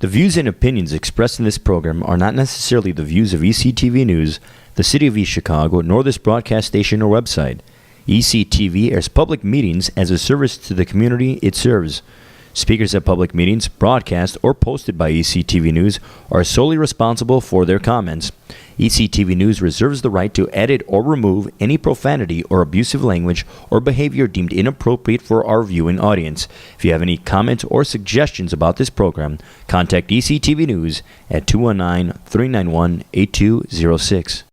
The views and opinions expressed in this program are not necessarily the views of ECTV News, the City of East Chicago, nor this broadcast station or website. ECTV airs public meetings as a service to the community it serves. Speakers at public meetings, broadcast, or posted by ECTV News are solely responsible for their comments. ECTV News reserves the right to edit or remove any profanity or abusive language or behavior deemed inappropriate for our viewing audience. If you have any comments or suggestions about this program, contact ECTV News at 219-391-8206.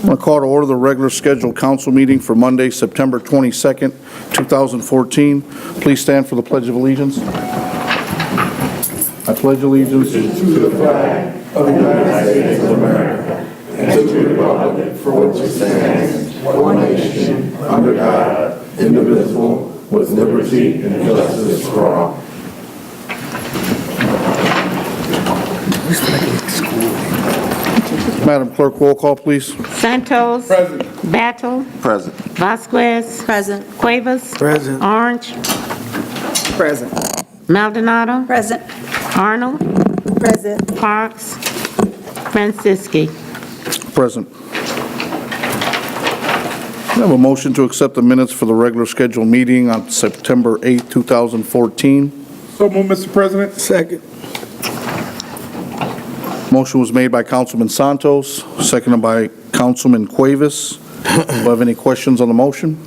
I'm going to call to order the regular scheduled council meeting for Monday, September 22nd, 2014. Please stand for the Pledge of Allegiance. I pledge allegiance to the flag of the United States of America and to the republic for which it stands, one nation, under God, indivisible, with liberty and justice for all. Madam Clerk, roll call, please. Santos. Present. Battle. Present. Vasquez. Present. Cuevas. Present. Orange. Present. Maldonado. Present. Arnold. Present. Parks. Franciski. Present. I have a motion to accept the minutes for the regular scheduled meeting on September 8, 2014. So moved, Mr. President. Second. Motion was made by Councilman Santos, seconded by Councilman Cuevas. Do you have any questions on the motion?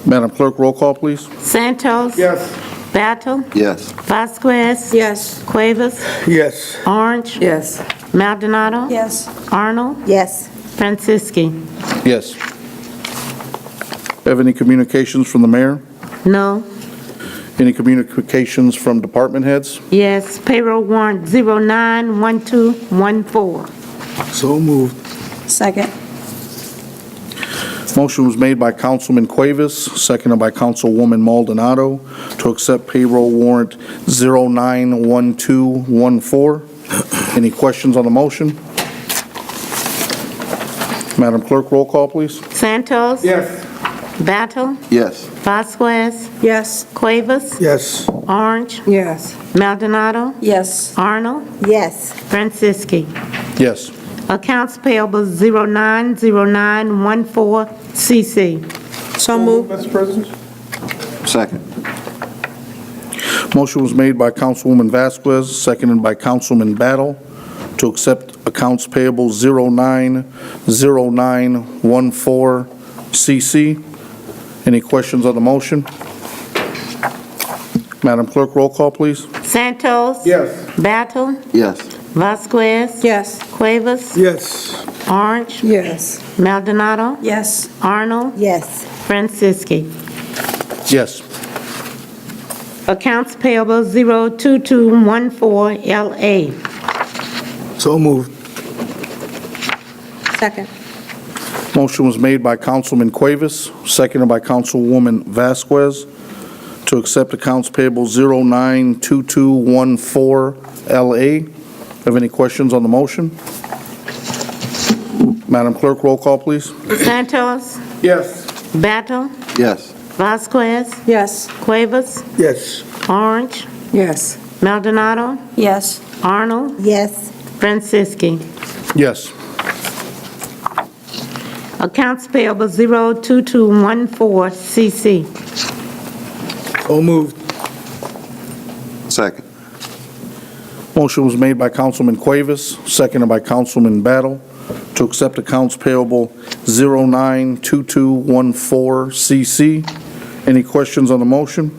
Madam Clerk, roll call, please. Santos. Yes. Battle. Yes. Vasquez. Yes. Cuevas. Yes. Orange. Yes. Maldonado. Yes. Arnold. Yes. Franciski. Yes. Have any communications from the mayor? No. Any communications from department heads? Yes. Payroll warrant 091214. So moved. Second. Motion was made by Councilman Cuevas, seconded by Councilwoman Maldonado, to accept payroll warrant 091214. Any questions on the motion? Madam Clerk, roll call, please. Santos. Yes. Battle. Yes. Vasquez. Yes. Cuevas. Yes. Orange. Yes. Maldonado. Yes. Arnold. Yes. Franciski. Yes. Accounts payable 090914 CC. So moved. Mr. President. Second. Motion was made by Councilwoman Vasquez, seconded by Councilman Battle, to accept accounts payable 090914 CC. Any questions on the motion? Madam Clerk, roll call, please. Santos. Yes. Battle. Yes. Vasquez. Yes. Cuevas. Yes. Orange. Yes. Maldonado. Yes. Arnold. Yes. Franciski. Yes. Accounts payable 02214 LA. So moved. Second. Motion was made by Councilman Cuevas, seconded by Councilwoman Vasquez, to accept accounts payable 092214 LA. Have any questions on the motion? Madam Clerk, roll call, please. Santos. Yes. Battle. Yes. Vasquez. Yes. Cuevas. Yes. Orange. Yes. Maldonado. Yes. Arnold. Yes. Franciski. Yes. Accounts payable 02214 CC. So moved. Second. Motion was made by Councilman Cuevas, seconded by Councilman Battle, to accept accounts payable 092214 CC. Any questions on the motion?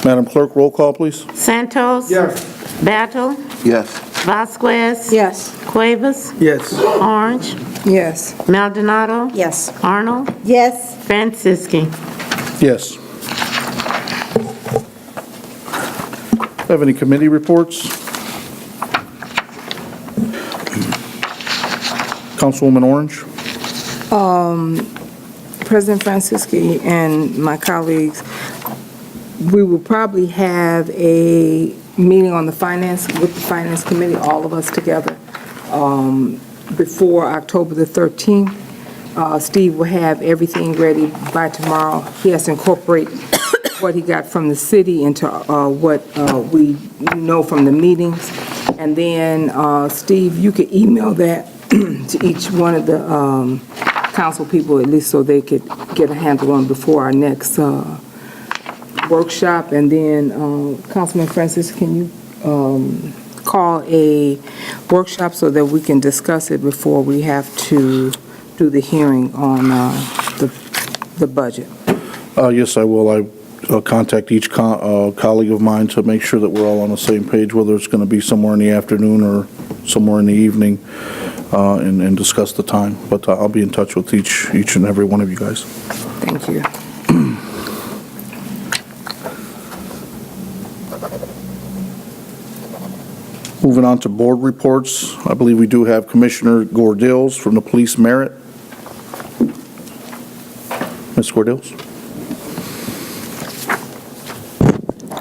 Madam Clerk, roll call, please. Santos. Yes. Battle. Yes. Vasquez. Yes. Cuevas. Yes. Orange. Yes. Maldonado. Yes. Arnold. Yes. Franciski. Yes. Have any committee reports? Councilwoman Orange? President Franciski and my colleagues, We will probably have a meeting on the finance, with the Finance Committee, all of us together, before October the 13th. Steve will have everything ready by tomorrow. He has to incorporate what he got from the city into what we know from the meetings. And then, Steve, you could email that to each one of the council people, at least so they could get a handle on before our next workshop. And then, Councilman Francis, can you call a workshop so that we can discuss it before we have to do the hearing on the budget? Yes, I will. I'll contact each colleague of mine to make sure that we're all on the same page, whether it's going to be somewhere in the afternoon or somewhere in the evening, and discuss the time. But I'll be in touch with each and every one of you guys. Thank you. Moving on to board reports, I believe we do have Commissioner Gordills from the Police Merit. Ms. Gordills?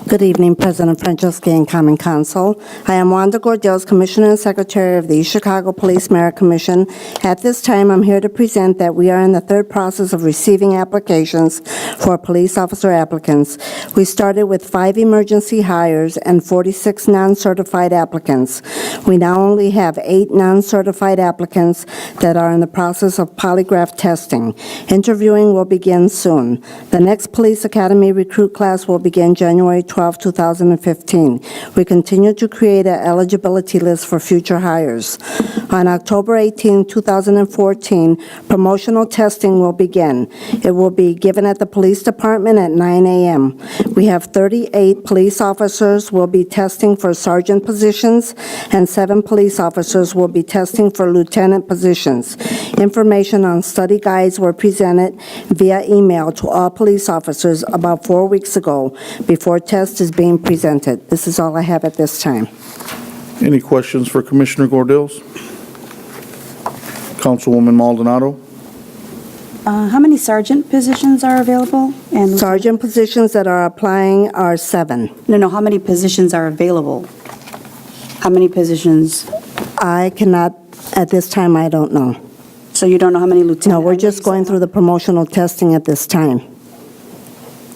Good evening, President Franceschi and Common Council. I am Wanda Gordills, Commissioner and Secretary of the East Chicago Police Merit Commission. At this time, I'm here to present that we are in the third process of receiving applications for police officer applicants. We started with 5 emergency hires and 46 non-certified applicants. We now only have 8 non-certified applicants that are in the process of polygraph testing. Interviewing will begin soon. The next Police Academy recruit class will begin January 12, 2015. We continue to create an eligibility list for future hires. On October 18, 2014, promotional testing will begin. It will be given at the police department at 9 a.m. We have 38 police officers will be testing for sergeant positions, and 7 police officers will be testing for lieutenant positions. Information on study guides were presented via email to all police officers about 4 weeks ago before test is being presented. This is all I have at this time. Any questions for Commissioner Gordills? Councilwoman Maldonado? How many sergeant positions are available? And Sergeant positions that are applying are 7. No, how many positions are available? How many positions? I cannot, at this time, I don't know. So you don't know how many lieutenants? No, we're just going through the promotional testing at this time.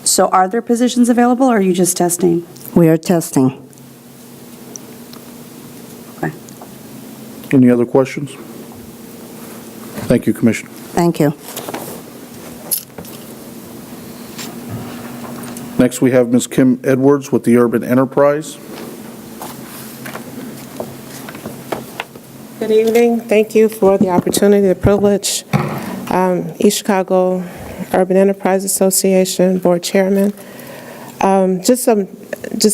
So are there positions available, or are you just testing? We are testing. Okay. Any other questions? Thank you, Commissioner. Thank you. Next, we have Ms. Kim Edwards with the Urban Enterprise. Good evening. Thank you for the opportunity, the privilege. East Chicago Urban Enterprise Association Board Chairman. Just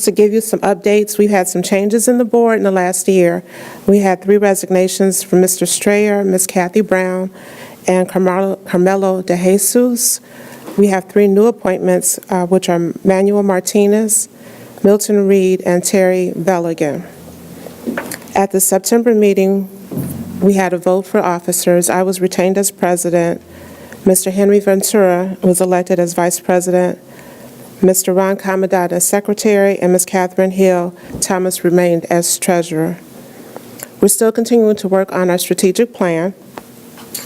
to give you some updates, we've had some changes in the board in the last year. We had 3 resignations from Mr. Strayer, Ms. Kathy Brown, and Carmelo De Jesus. We have 3 new appointments, which are Manuel Martinez, Milton Reed, and Terry Belligan. At the September meeting, we had a vote for officers. I was retained as president. Mr. Henry Ventura was elected as vice president. Mr. Ron Commandant as secretary, and Ms. Catherine Hill Thomas remained as treasurer. We're still continuing to work on our strategic plan.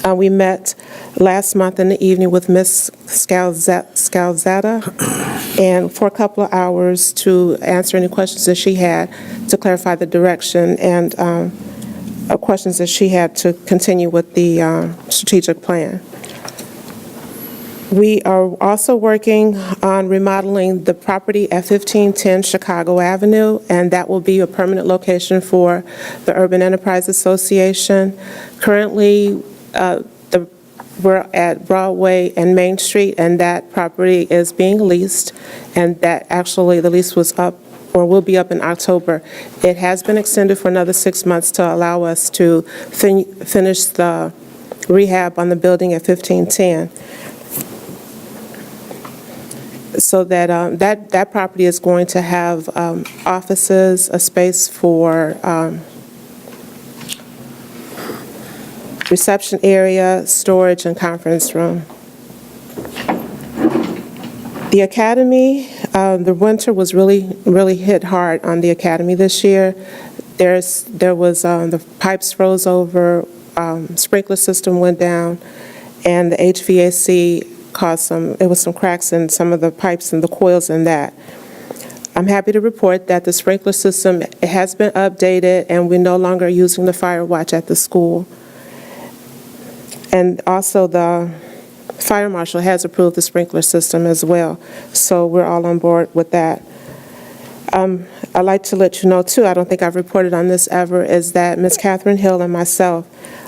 We met last month in the evening with Ms. Scalzetta and for a couple of hours to answer any questions that she had to clarify the direction and questions that she had to continue with the strategic plan. We are also working on remodeling the property at 1510 Chicago Avenue, and that will be a permanent location for the Urban Enterprise Association. Currently, we're at Broadway and Main Street, and that property is being leased, and that actually the lease was up or will be up in October. It has been extended for another 6 months to allow us to finish the rehab on the building at 1510. So that that property is going to have offices, a space for reception area, storage, and conference room. The academy, the winter was really hit hard on the academy this year. There was, the pipes froze over, sprinkler system went down, and the HVAC caused some cracks in some of the pipes and the coils in that. I'm happy to report that the sprinkler system has been updated, and we're no longer using the fire watch at the school. And also, the fire marshal has approved the sprinkler system as well, so we're all on board with that. I'd like to let you know, too, I don't think I've reported on this ever, is that Ms. Catherine Hill and myself,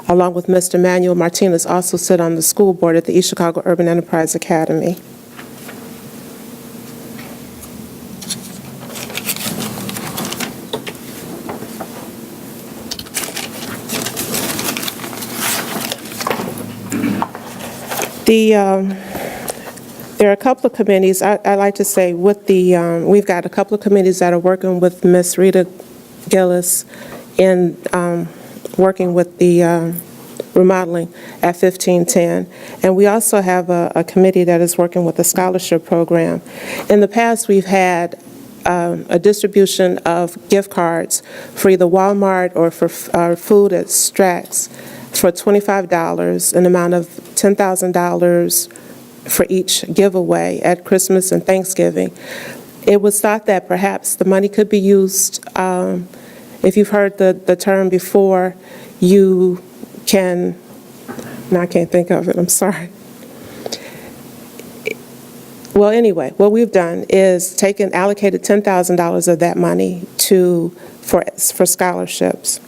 along with Mr. Manuel Martinez, also sit on the school board at the East Chicago Urban Enterprise Academy. There are a couple of committees, I like to say, with we've got a couple of committees that are working with Ms. Rita Gillis in working with the remodeling at 1510. And we also have a committee that is working with the scholarship program. In the past, we've had a distribution of gift cards for either Walmart or for food at Strax for $25, an amount of $10,000 for each giveaway at Christmas and Thanksgiving. It was thought that perhaps the money could be used, if you've heard the term before, you can, no, I can't think of it, I'm sorry. Well, anyway, what we've done is allocated $10,000 of that money for scholarships.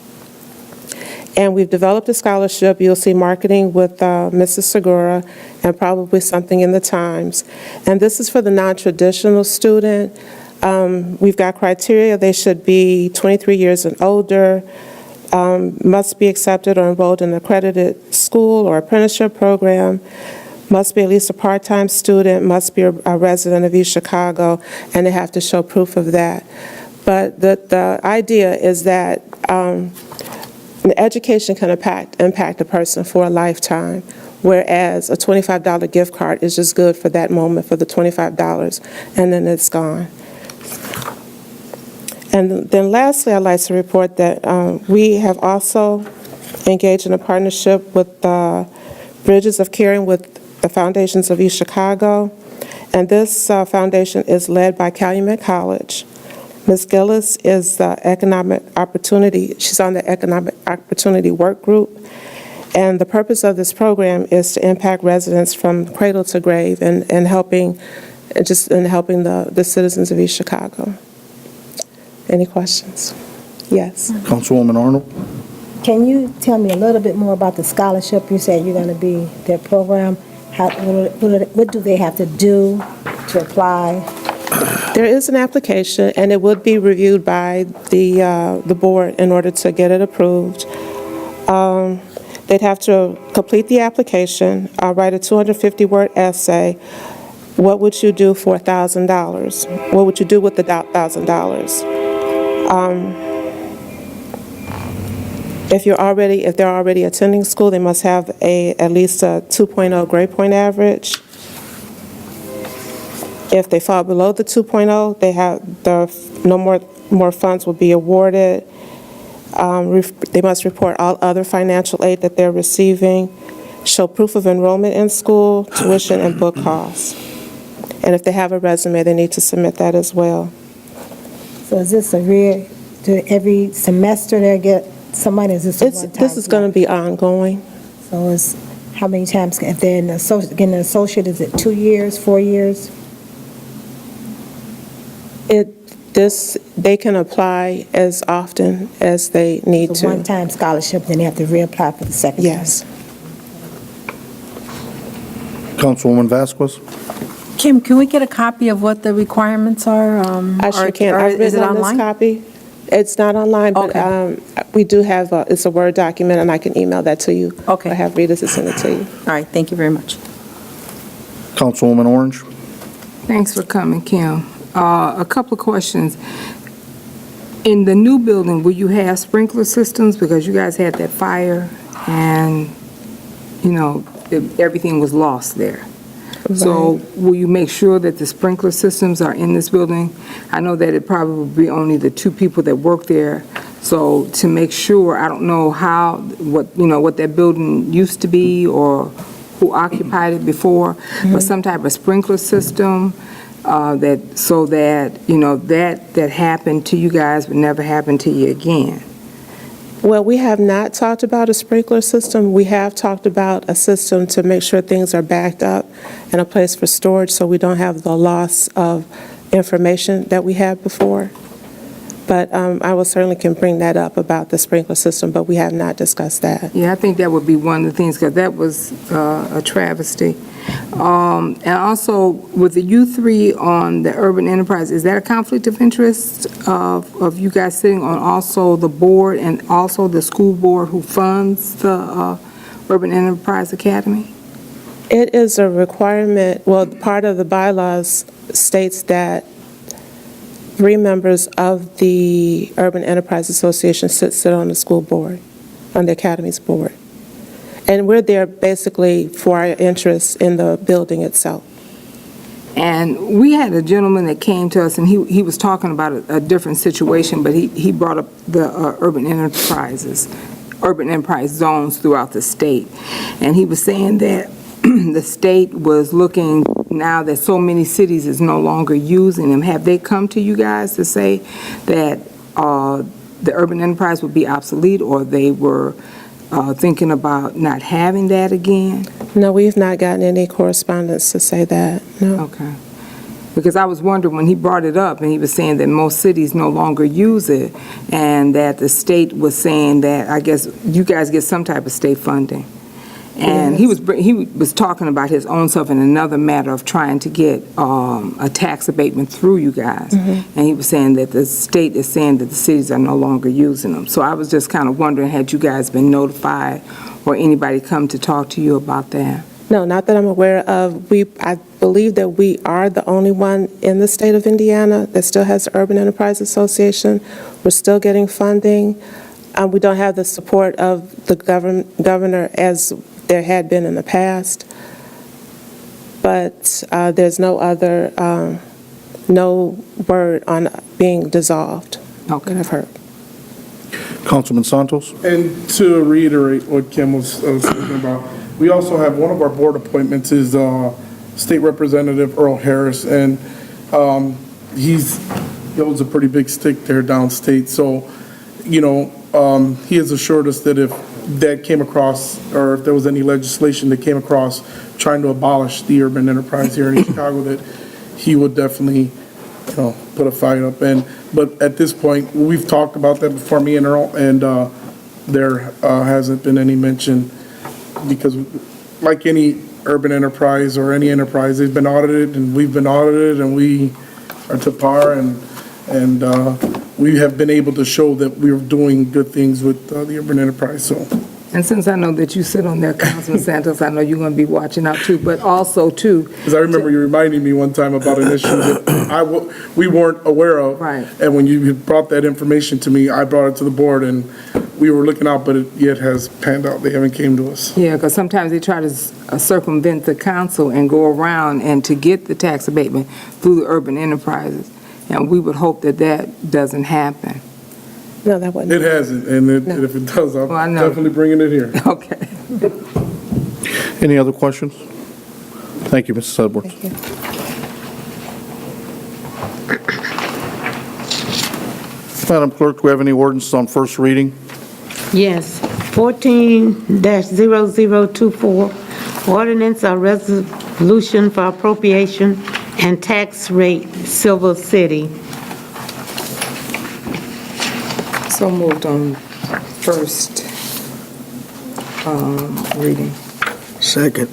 And we've developed a scholarship. You'll see marketing with Mrs. Segura and probably something in the Times. And this is for the non-traditional student. We've got criteria. They should be 23 years and older, must be accepted or enrolled in an accredited school or apprenticeship program, must be at least a part-time student, must be a resident of East Chicago, and they have to show proof of that. But the idea is that education can impact a person for a lifetime, whereas a $25 gift card is just good for that moment, for the $25, and then it's gone. And then lastly, I'd like to report that we have also engaged in a partnership with Bridges of Caring with the Foundations of East Chicago, and this foundation is led by Calumet College. Ms. Gillis is the economic opportunity, she's on the economic opportunity work group, and the purpose of this program is to impact residents from cradle to grave and helping the citizens of East Chicago. Any questions? Yes. Councilwoman Arnold? Can you tell me a little bit more about the scholarship? You said you're going to be their program. What do they have to do to apply? There is an application, and it would be reviewed by the board in order to get it approved. They'd have to complete the application, write a 250-word essay. What would you do for $1,000? What would you do with the $1,000? If they're already attending school, they must have at least a 2.0 grade point average. If they fall below the 2.0, they have no more funds will be awarded. They must report all other financial aid that they're receiving, show proof of enrollment in school, tuition, and book costs. And if they have a resume, they need to submit that as well. So is this do every semester they get some money? Is this a one-time? This is going to be ongoing. So it's how many times, if they're getting an associate, is it 2 years, 4 years? They can apply as often as they need It's to. a one-time scholarship, then they have to reapply for the second time? Yes. Councilwoman Vasquez? Kim, can we get a copy of what the requirements are? I sure can. Or I've is it written on this online? copy. It's not online, but Okay. we do have, it's a Word document, and I can email that to you. Okay. I have Rita to send it to you. All right, thank you very much. Councilwoman Orange? Thanks for coming, Kim. A couple of questions. In the new building, will you have sprinkler systems? Because you guys had that fire and, everything was lost there. So will you make sure that the sprinkler systems are in this building? I know that it probably will be only the 2 people that work there. So to make sure, I don't know what that building used to be or who occupied it before, but some type of sprinkler system that happened to you guys would never happen to you again. Well, we have not talked about a sprinkler system. We have talked about a system to make sure things are backed up and a place for storage so we don't have the loss of information that we had before. But I will certainly can bring that up about the sprinkler system, but we have not discussed that. Yeah, I think that would be one of the things, because that was a travesty. And also, with the U3 on the urban enterprise, is that a conflict of interest of you guys sitting on also the board and also the school board who funds the Urban Enterprise Academy? It is a requirement, well, part of the bylaws states that 3 members of the Urban Enterprise Association sit on the school board, on the academy's board. And we're there basically for our interests in the building itself. And we had a gentleman that came to us, and he was talking about a different situation, but he brought up the urban enterprise zones throughout the state. And he was saying that the state was looking, now that so many cities is no longer using them, have they come to you guys to say that the urban enterprise would be obsolete, or they were thinking about not having that again? No, we've not gotten any correspondence to say that, no. Okay. Because I was wondering when he brought it up, and he was saying that most cities no longer use it, and that the state was saying that, I guess, you guys get some type of state funding. And he was talking about his own self in another matter of trying to get a tax abatement through you guys. And he was saying that the state is saying that the cities are no longer using them. So I was just kind of wondering, had you guys been notified or anybody come to talk to you about that? No, not that I'm aware of. I believe that we are the only one in the state of Indiana that still has the Urban Enterprise Association. We're still getting funding. We don't have the support of the governor as there had been in the past, but there's no word on being dissolved. Okay. That I've heard. Councilman Santos? And to reiterate what Kim was speaking about, we also have one of our board appointments is State Representative Earl Harris, and he holds a pretty big stick there downstate. So, he has assured us that if that came across, or if there was any legislation that came across trying to abolish the urban enterprise here in Chicago, that he would definitely, put a fight up. But at this point, we've talked about that before, me and Earl, and there hasn't been any mention, because like any urban enterprise or any enterprise, they've been audited, and we've been audited, and we are to par, and we have been able to show that we're doing good things with the urban enterprise. So, And since I know that you sit on there, Councilman Santos, I know you're going to be watching out too, but also too. because I remember you reminding me one time about an issue that we weren't aware of. Right. And when you brought that information to me, I brought it to the board, and we were looking out, but it yet has panned out. They haven't came to us. Yeah, because sometimes they try to circumvent the council and go around and to get the tax abatement through the urban enterprises. And we would hope that that doesn't happen. No, that wasn't. It hasn't, and if it does, I'm Well, I know. definitely bringing it here. Okay. Any other questions? Thank you, Mrs. Edwards. Thank you. Madam Clerk, do we have any ordinances on first reading? Yes. 14-0024, ordinance or resolution for appropriation and tax rate, Silver City. So moved on first reading. Second.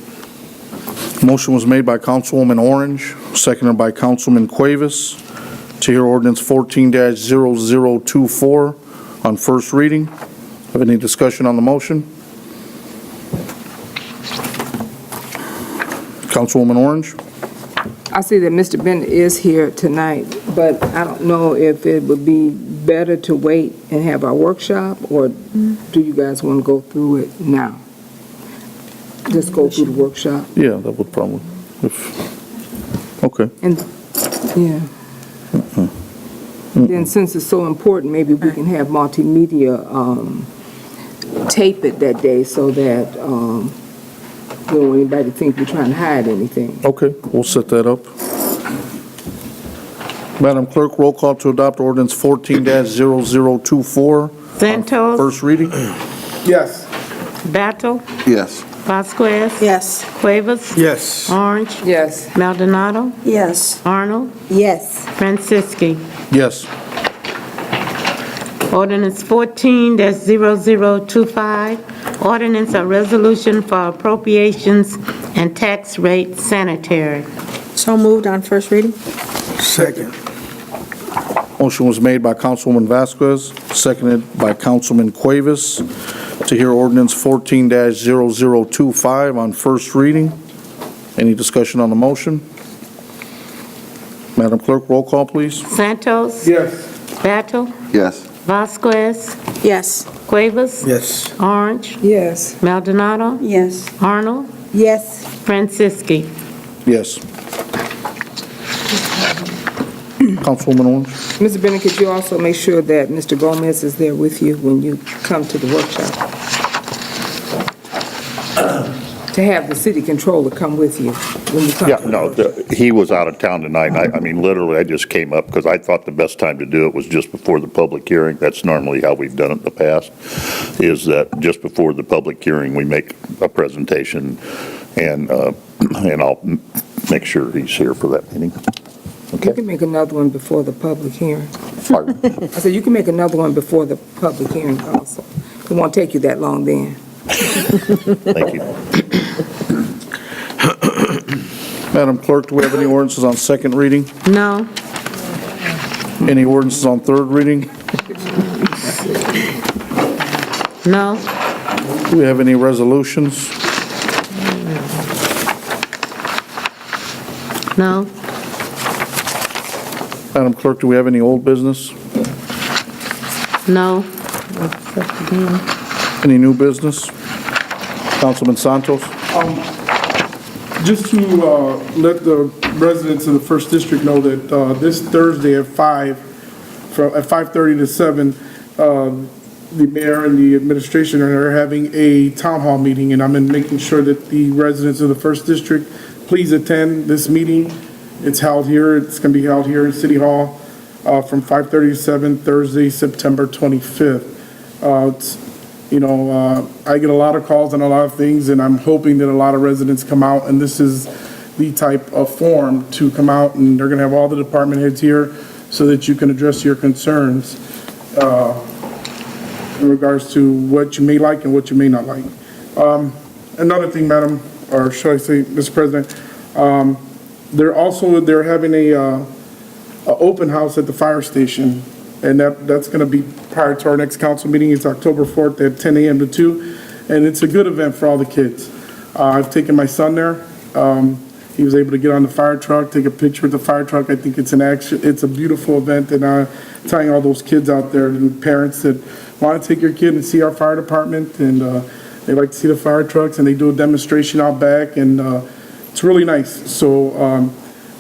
Motion was made by Councilwoman Orange, seconded by Councilman Cuevas, to hear ordinance 14-0024 on first reading. Have any discussion on the motion? Councilwoman Orange? I see that Mr. Bennett is here tonight, but I don't know if it would be better to wait and have our workshop, or do you guys want to go through it now? Just go through the workshop? Yeah, that would probably. Okay. And, yeah. Then since it's so important, maybe we can have multimedia tape it that day so that we don't want anybody to think we're trying to hide anything. Okay, we'll set that up. Madam Clerk, roll call to adopt ordinance 14-0024. Santos, First reading? Yes. Battle, Yes. Vasquez. Yes. Cuevas. Yes. Orange. Yes. Maldonado. Yes. Arnold. Yes. Franciski. Yes. Ordinance 14-0025, ordinance or resolution for appropriations and tax rate sanitary. So moved on first reading? Second. Motion was made by Councilwoman Vasquez, seconded by Councilman Cuevas, to hear ordinance 14-0025 on first reading. Any discussion on the motion? Madam Clerk, roll call, please. Santos. Yes. Battle. Yes. Vasquez. Yes. Cuevas. Yes. Orange. Yes. Maldonado. Yes. Arnold. Yes. Yes. Franciski. Councilwoman Orange? Mr. Bennett, could you also make sure that Mr. Gomez is there with you when you come to the workshop? To have the city controller come with you when you come. Yeah, to the no, workshop. he was out of town tonight, and I mean, literally, I just came up because I thought the best time to do it was just before the public hearing. That's normally how we've done it in the past, is that just before the public hearing, we make a presentation, and I'll make sure he's here for that meeting. You Okay? can make another one before the public hearing. Pardon? I said you can make another one before the public hearing also. It won't take you that long then. Thank you. Madam Clerk, do we have any ordinances on second reading? No. Any ordinances on third reading? No. Do we have any resolutions? No. Madam Clerk, do we have any old business? No. Any new business? Councilman Santos? Just to let the residents of the First District know that this Thursday at 5:30 to 7, the mayor and the administration are having a town hall meeting, and I'm making sure that the residents of the First District please attend this meeting. It's held here. It's going to be held here in City Hall from 5:30 to 7, Thursday, September 25th. I get a lot of calls on a lot of things, and I'm hoping that a lot of residents come out, and this is the type of forum to come out, and they're going to have all the department heads here so that you can address your concerns in regards to what you may like and what you may not like. Another thing, Madam, or should I say, Mr. President, they're having a open house at the fire station, and that's going to be prior to our next council meeting. It's October 4th at 10 a.m. to 2, and it's a good event for all the kids. I've taken my son there. He was able to get on the fire truck, take a picture with the fire truck. I think it's a beautiful event, and I'm telling all those kids out there and parents that want to take your kid and see our fire department, and they like to see the fire trucks, and they do a demonstration out back, and it's really nice. So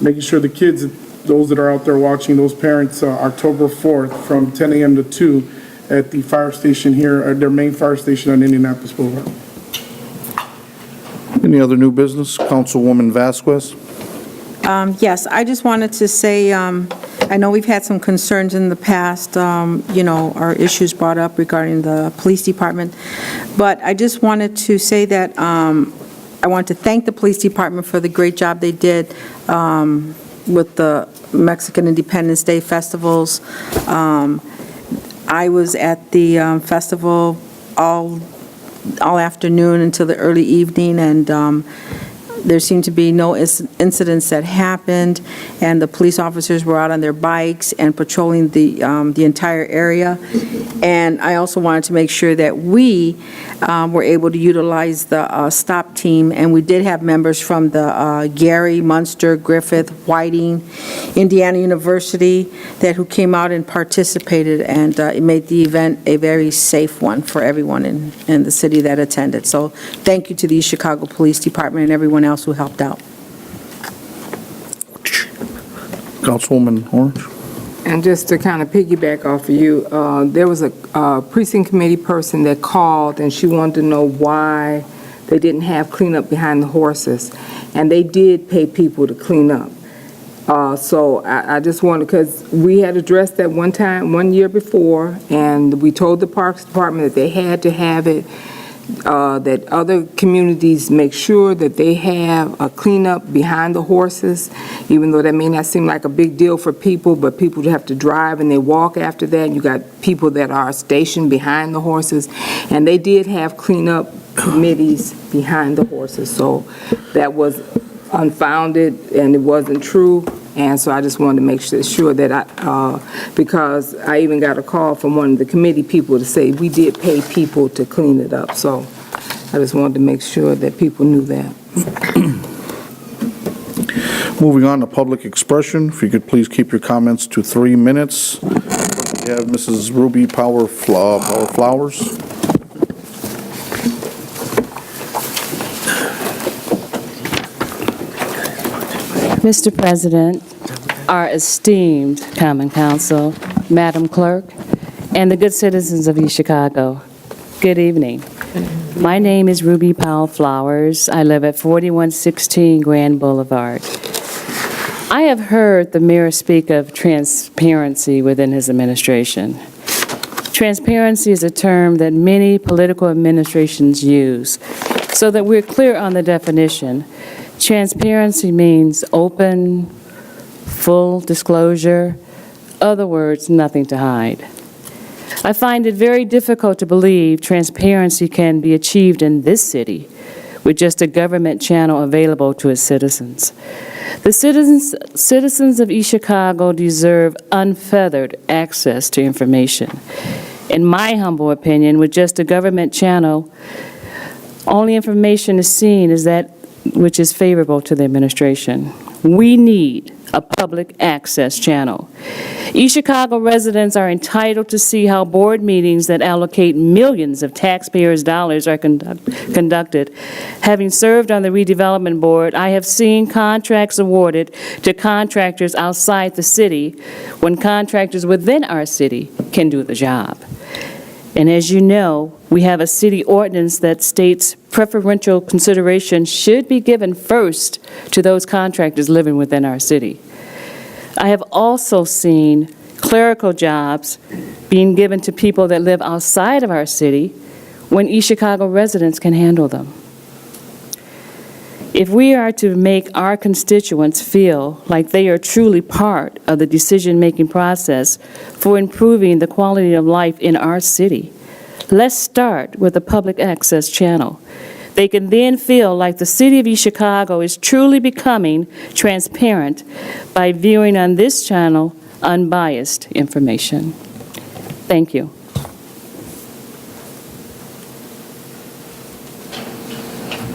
making sure the kids, those that are out there watching, those parents, October 4th from 10 a.m. to 2 at the fire station here, at their main fire station on Indianapolis Boulevard. Any other new business? Councilwoman Vasquez? Yes, I just wanted to say, I know we've had some concerns in the past, our issues brought up regarding the police department, but I just wanted to say that I want to thank the police department for the great job they did with the Mexican Independence Day festivals. I was at the festival all afternoon until the early evening, and there seemed to be no incidents that happened, and the police officers were out on their bikes and patrolling the entire area. And I also wanted to make sure that we were able to utilize the STOP team, and we did have members from the Gary, Munster, Griffith, Whiting, Indiana University who came out and participated, and it made the event a very safe one for everyone in the city that attended. So thank you to the East Chicago Police Department and everyone else who helped out. Councilwoman Orange? And just to kind of piggyback off of you, there was a precinct committee person that called, and she wanted to know why they didn't have cleanup behind the horses. And they did pay people to clean up. So I just wanted, because we had addressed that one year before, and we told the Parks Department that they had to have it, that other communities make sure that they have a cleanup behind the horses, even though that may not seem like a big deal for people, but people have to drive and they walk after that. You got people that are stationed behind the horses, and they did have cleanup committees behind the horses. So that was unfounded and it wasn't true. And so I just wanted to make sure that because I even got a call from one of the committee people to say we did pay people to clean it up. So I just wanted to make sure that people knew that. Moving on to public expression, if you could please keep your comments to 3 minutes. We have Mrs. Ruby Power Flowers. Mr. President, our esteemed Common Council, Madam Clerk, and the good citizens of East Chicago, good evening. My name is Ruby Powell Flowers. I live at 4116 Grand Boulevard. I have heard the mayor speak of transparency within his administration. Transparency is a term that many political administrations use. So that we're clear on the definition, transparency means open, full disclosure, other words, nothing to hide. I find it very difficult to believe transparency can be achieved in this city with just a government channel available to its citizens. The citizens of East Chicago deserve unfettered access to information. In my humble opinion, with just a government channel, only information is seen as that which is favorable to the administration. We need a public access channel. East Chicago residents are entitled to see how board meetings that allocate millions of taxpayers' dollars are conducted. Having served on the redevelopment board, I have seen contracts awarded to contractors outside the city when contractors within our city can do the job. And as you know, we have a city ordinance that states preferential consideration should be given first to those contractors living within our city. I have also seen clerical jobs being given to people that live outside of our city when East Chicago residents can handle them. If we are to make our constituents feel like they are truly part of the decision-making process for improving the quality of life in our city, let's start with a public access channel. They can then feel like the city of East Chicago is truly becoming transparent by viewing on this channel unbiased information. Thank you.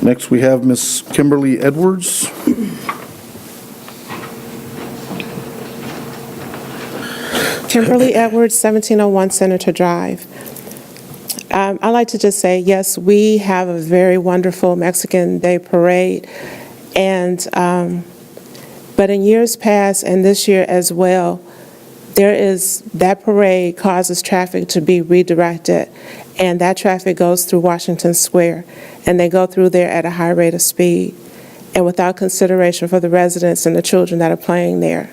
Next, we have Ms. Kimberly Edwards. Kimberly Edwards, 1701 Senator Drive. I'd like to just say, yes, we have a very wonderful Mexican Day Parade, and but in years past and this year as well, that parade causes traffic to be redirected, and that traffic goes through Washington Square, and they go through there at a high rate of speed, and without consideration for the residents and the children that are playing there.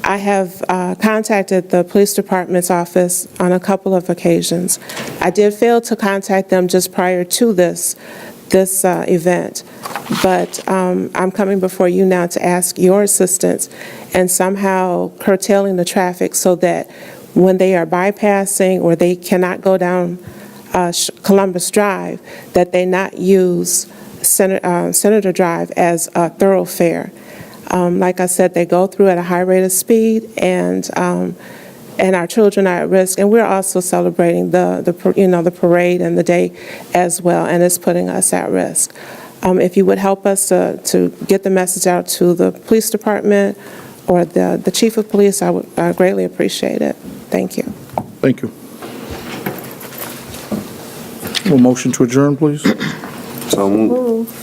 I have contacted the police department's office on a couple of occasions. I did fail to contact them just prior to this event, but I'm coming before you now to ask your assistance in somehow curtailing the traffic so that when they are bypassing or they cannot go down Columbus Drive, that they not use Senator Drive as a thoroughfare. Like I said, they go through at a high rate of speed, and our children are at risk. And we're also celebrating the parade and the day as well, and it's putting us at risk. If you would help us to get the message out to the police department or the chief of police, I would greatly appreciate it. Thank you. Thank you. A motion to adjourn, please. So moved.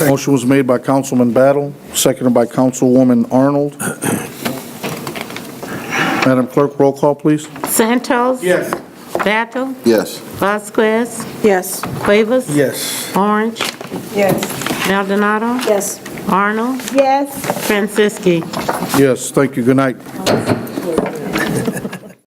Motion was made by Councilman Battle, seconded by Councilwoman Arnold. Madam Clerk, roll call, please. Santos. Yes. Battle. Yes. Vasquez. Yes. Cuevas. Yes. Orange. Yes. Maldonado. Yes. Arnold. Yes. Franceschi. Yes, thank you. Good night.